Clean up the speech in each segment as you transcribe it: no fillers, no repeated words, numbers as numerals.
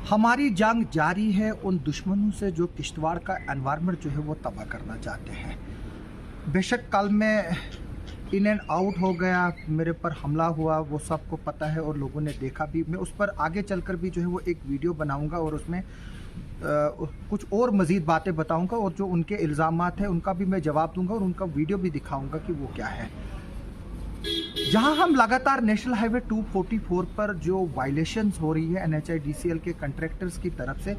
हमारी जंग जारी है उन दुश्मनों से जो किश्तवाड़ का एनवायरनमेंट जो है वो तबाह करना चाहते हैं। बेशक कल मैं इन एंड आउट हो गया, मेरे पर हमला हुआ, वो सबको पता है और लोगों ने देखा भी। मैं उस पर आगे चलकर भी जो है वो एक वीडियो बनाऊंगा और उसमें कुछ और मज़ीद बातें बताऊंगा और जो उनके इल्ज़ामात हैं उनका भी मैं जवाब दूंगा और उनका वीडियो भी दिखाऊंगा कि वो क्या है। जहां हम लगातार नेशनल हाईवे 244 पर जो वायलेशंस हो रही है NHIDCL के कंट्रैक्टर्स की तरफ से,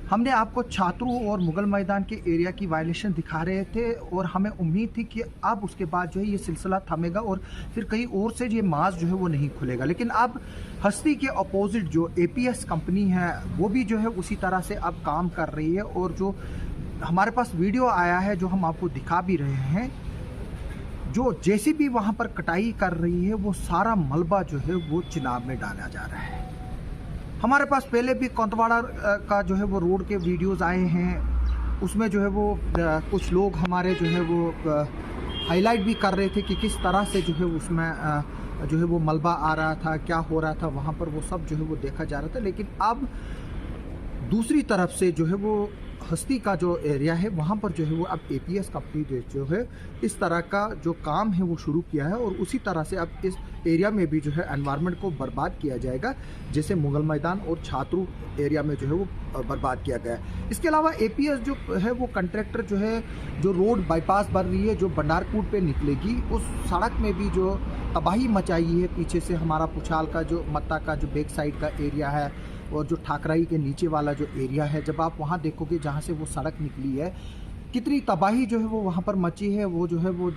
हमने आपको छात्रों और मुगल मैदान के एरिया की वायलेशन दिखा रहे थे और हमें उम्मीद थी कि अब उसके बाद जो है ये सिलसिला थमेगा और फिर कहीं और से ये मार्ग जो है वो नहीं खुलेगा। लेकिन अब हस्ती के अपोजिट जो APS कंपनी है वो भी जो है उसी तरह से अब काम कर रही है और जो हमारे पास वीडियो आया है जो हम आपको दिखा भी रहे हैं, जो JCB वहाँ पर कटाई कर रही है वो सारा मलबा जो है वो चिनाब में डाला जा रहा है। हमारे पास पहले भी कोतवाड़ा का जो है वो रोड के वीडियोस आए हैं, उसमें जो है वो कुछ लोग हमारे जो है वो हाईलाइट भी कर रहे थे कि किस तरह से जो है उसमें जो है वो मलबा आ रहा था, क्या हो रहा था वहाँ पर, वो सब जो है वो देखा जा रहा था। लेकिन अब दूसरी तरफ से जो है वो हस्ती का जो एरिया है वहाँ पर जो है वो अब APS कंपनी जो है इस तरह का जो काम है वो शुरू किया है और उसी तरह से अब इस एरिया में भी जो है एनवायरनमेंट को बर्बाद किया जाएगा, जैसे मुगल मैदान और छात्रों एरिया में जो है वो बर्बाद किया गया है। इसके अलावा APS जो है वो कंट्रैक्टर जो है, जो रोड बाईपास बन रही है जो भंडारकोट पे निकलेगी, उस सड़क में भी जो तबाही मचाई है, पीछे से हमारा पुछाल का जो मत्ता का जो बैक साइड का एरिया है और जो ठाकराई के नीचे वाला जो एरिया है, जब आप वहाँ देखोगे जहाँ से वो सड़क निकली है, कितनी तबाही जो है वो वहाँ पर मची है, वो जो है वो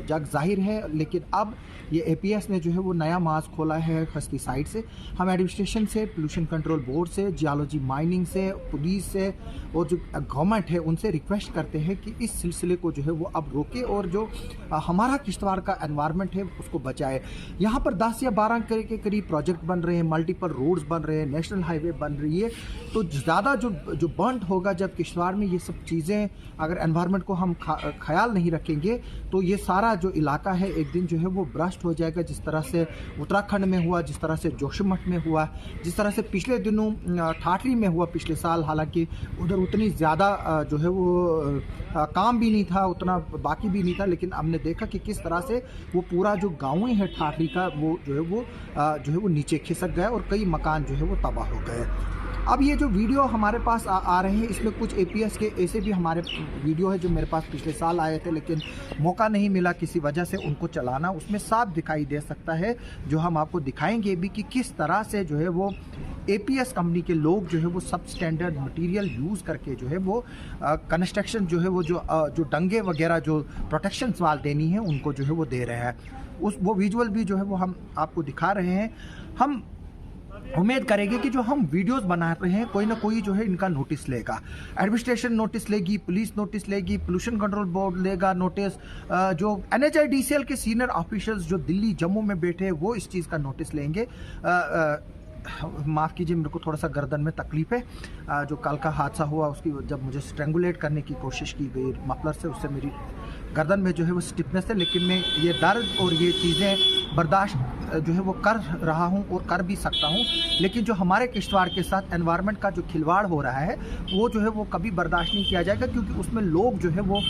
जग जाहिर है। लेकिन अब ये APS ने जो है वो नया मार्ग खोला है हस्ती साइड से। हम एडमिनिस्ट्रेशन से, पोल्यूशन कंट्रोल बोर्ड से, जियोलॉजी माइनिंग से, पुलिस से और जो गवर्नमेंट है उनसे रिक्वेस्ट करते हैं कि इस सिलसिले को जो है वो अब रोके और जो हमारा किश्तवाड़ का एनवायरनमेंट है उसको बचाए। यहाँ पर 10 या 12 के करीब प्रोजेक्ट बन रहे हैं, मल्टीपल रोड्स बन रहे हैं, नेशनल हाईवे बन रही है, तो ज़्यादा जो बर्न होगा जब किश्तवाड़ में ये सब चीज़ें, अगर एनवायरनमेंट को हम ख्याल नहीं रखेंगे तो ये सारा जो इलाका है एक दिन जो है वो ब्रस्ट हो जाएगा। जिस तरह से उत्तराखंड में हुआ, जिस तरह से जोशीमठ में हुआ, जिस तरह से पिछले दिनों ठाठरी में हुआ पिछले साल, हालांकि उधर उतनी ज़्यादा जो है वो काम भी नहीं था, उतना बाकी भी नहीं था, लेकिन हमने देखा कि किस तरह से वो पूरा जो गाँव ही है ठाठरी का वो जो है वो नीचे खिसक गया और कई मकान जो है वो तबाह हो गए। अब ये जो वीडियो हमारे पास आ रहे हैं, इसमें कुछ APS के ऐसे भी हमारे वीडियो है जो मेरे पास पिछले साल आए थे, लेकिन मौका नहीं मिला किसी वजह से उनको चलाना। उसमें साफ दिखाई दे सकता है, जो हम आपको दिखाएंगे भी, कि किस तरह से जो है वो APS कंपनी के लोग जो है वो सब स्टैंडर्ड मटेरियल यूज़ करके जो है वो कंस्ट्रक्शन जो है वो जो डंगे वगैरह जो प्रोटेक्शन वाल देनी है उनको जो है वो दे रहे हैं। वो विजुअल भी जो है वो हम आपको दिखा रहे हैं। हम उम्मीद करेंगे कि जो हम वीडियोस बना रहे हैं कोई ना कोई जो है इनका नोटिस लेगा, एडमिनिस्ट्रेशन नोटिस लेगी, पुलिस नोटिस लेगी, पोल्यूशन कंट्रोल बोर्ड लेगा नोटिस, जो NHIDCL के सीनियर ऑफिसर्स जो दिल्ली जम्मू में बैठे हैं वो इस चीज़ का नोटिस लेंगे। माफ़ कीजिए, मेरे को थोड़ा सा गर्दन में तकलीफ़ है। जो कल का हादसा हुआ उसकी जब मुझे स्ट्रेंगुलेट करने की कोशिश की गई मफलर से, उससे मेरी गर्दन में जो है वो स्टिफनेस है, लेकिन मैं ये दर्द और ये चीज़ें बर्दाश्त जो है वो कर रहा हूँ और कर भी सकता हूँ। लेकिन जो हमारे किश्तवाड़ के साथ एनवायरनमेंट का जो खिलवाड़ हो रहा है वो जो है वो कभी बर्दाश्त नहीं किया जाएगा, क्योंकि उसमें लोग जो है वो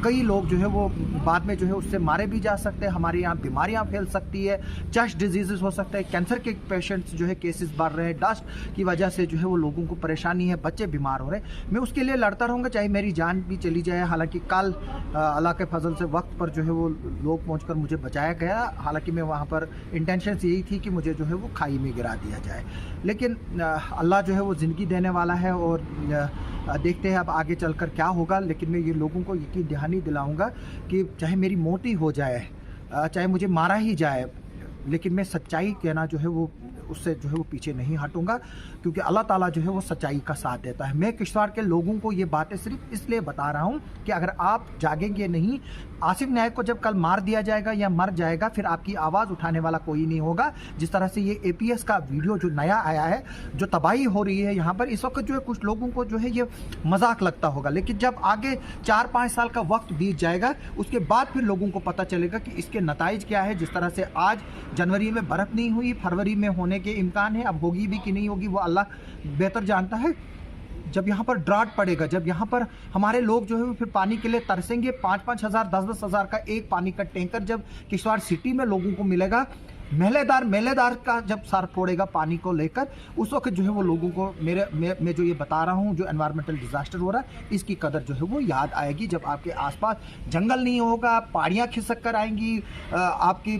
कई लोग जो है वो बाद में जो है उससे मारे भी जा सकते हैं, हमारे यहाँ बीमारियाँ फैल सकती है, चेस्ट डिजीज़ हो सकता है, कैंसर के पेशेंट्स जो है केसेस बढ़ रहे हैं, डस्ट की वजह से जो है वो लोगों को परेशानी है, बच्चे बीमार हो रहे हैं। मैं उसके लिए लड़ता रहूँगा चाहे मेरी जान भी चली जाए। हालांकि कल अल्लाह के फजल से वक्त पर जो है वो लोग पहुंचकर मुझे बचाया गया, हालांकि मैं वहाँ पर इंटेंशन यही थी कि मुझे जो है वो खाई में गिरा दिया जाए, लेकिन अल्लाह जो है वो ज़िंदगी देने वाला है और देखते हैं अब आगे चलकर क्या होगा। लेकिन मैं ये लोगों को यकीन दहानी दिलाऊँगा कि चाहे मेरी मौत ही हो जाए, चाहे मुझे मारा ही जाए, लेकिन मैं सच्चाई कहना जो है वो उससे जो है वो पीछे नहीं हटूंगा, क्योंकि अल्लाह ताला जो है वो सच्चाई का साथ देता है। मैं किश्तवाड़ के लोगों को ये बातें सिर्फ इसलिए बता रहा हूँ कि अगर आप जागेंगे नहीं, आसिफ नायक को जब कल मार दिया जाएगा या मर जाएगा, फिर आपकी आवाज़ उठाने वाला कोई नहीं होगा। जिस तरह से ये APS का वीडियो जो नया आया है, जो तबाही हो रही है यहाँ पर, इस वक्त जो है कुछ लोगों को जो है ये मजाक लगता होगा, लेकिन जब आगे 4-5 साल का वक्त बीत जाएगा उसके बाद फिर लोगों को पता चलेगा कि इसके नताइज क्या है। जिस तरह से आज जनवरी में बर्फ़ नहीं हुई, फरवरी में होने होने के इम्कान है, अब होगी भी कि नहीं होगी वो अल्लाह बेहतर जानता है। जब यहाँ पर ड्राट पड़ेगा, जब यहाँ पर हमारे लोग जो है वो फिर पानी के लिए तरसेंगे, 5-5 हज़ार 10-10 हज़ार का एक पानी का टैंकर जब किश्तवाड़ सिटी में लोगों को मिलेगा, मेलेदार का जब सर फोड़ेगा पानी को लेकर, उस वक्त जो है वो लोगों को मैं जो ये बता रहा हूँ, जो एनवायरमेंटल डिजास्टर हो रहा है, इसकी कदर जो है वो याद आएगी जब आपके आसपास जंगल नहीं होगा, पहाड़ियाँ खिसक कर आएंगी, आपकी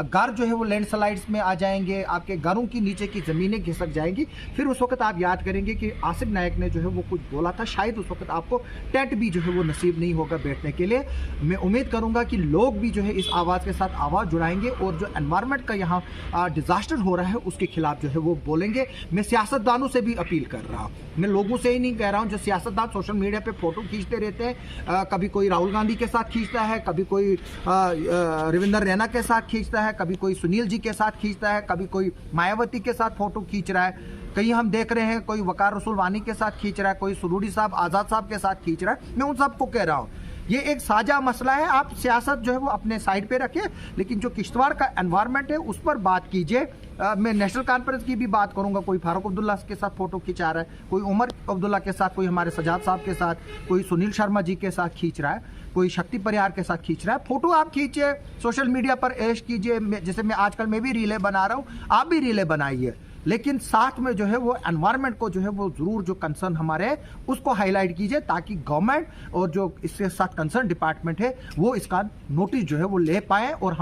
घर जो है वो लैंडस्लाइड्स में आ जाएंगे, आपके घरों की नीचे की ज़मीनें खिसक जाएंगी। फिर उस वक्त आप याद करेंगे कि आसिफ नायक ने जो है वो कुछ बोला था, शायद उस वक्त आपको टेंट भी जो है वो नसीब नहीं होगा बैठने के लिए। मैं उम्मीद करूँगा कि लोग भी जो है इस आवाज़ के साथ आवाज़ जुड़ाएंगे और जो एनवायरमेंट का यहाँ डिजास्टर हो रहा है उसके खिलाफ जो है वो बोलेंगे। मैं सियासतदानों से भी अपील कर रहा हूँ, मैं लोगों से ही नहीं कह रहा हूँ। जो सियासतदान सोशल मीडिया पे फोटो खींचते रहते हैं, कभी कोई राहुल गांधी के साथ खींचता है, कभी कोई रविंदर रैना के साथ खींचता है, कभी कोई सुनील जी के साथ खींचता है, कभी कोई मायावती के साथ फोटो खींच रहा है, कहीं हम देख रहे हैं कोई वकार रसूल वानी के साथ खींच रहा है, कोई सुरूरी साहब आज़ाद साहब के साथ खींच रहा है। मैं उन सबको कह रहा हूँ ये एक साझा मसला है, आप सियासत जो है वो अपने साइड पे रखिए, लेकिन जो किश्तवाड़ का एनवायरनमेंट है उस पर बात कीजिए। मैं नेशनल कॉन्फ्रेंस की भी बात करूंगा, कोई फारूक अब्दुल्ला के साथ फोटो खिंचा रहा है, कोई उमर अब्दुल्ला के साथ, कोई हमारे सजाद साहब के साथ, कोई सुनील शर्मा जी के साथ खींच रहा है, कोई शक्ति परिहार के साथ खींच रहा है। फोटो आप खींचिए, सोशल मीडिया पर ऐश कीजिए, जैसे मैं आजकल मैं भी रीलें बना रहा हूँ, आप भी रीलें बनाइए, लेकिन साथ में जो है वो एनवायरनमेंट को जो है वो जरूर जो कंसर्न हमारे है उसको हाईलाइट कीजिए, ताकि गवर्नमेंट और जो इसके साथ कंसर्न डिपार्टमेंट है वो इसका नोटिस जो है वो ले पाए और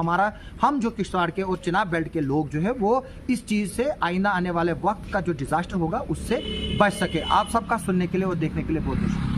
हम जो किश्तवाड़ के और चिनाब बेल्ट के लोग जो है वो इस चीज से आईना आने वाले वक्त का जो डिजास्टर होगा उससे बच सके। आप सबका सुनने के लिए और देखने के लिए बहुत बहुत शुक्रिया।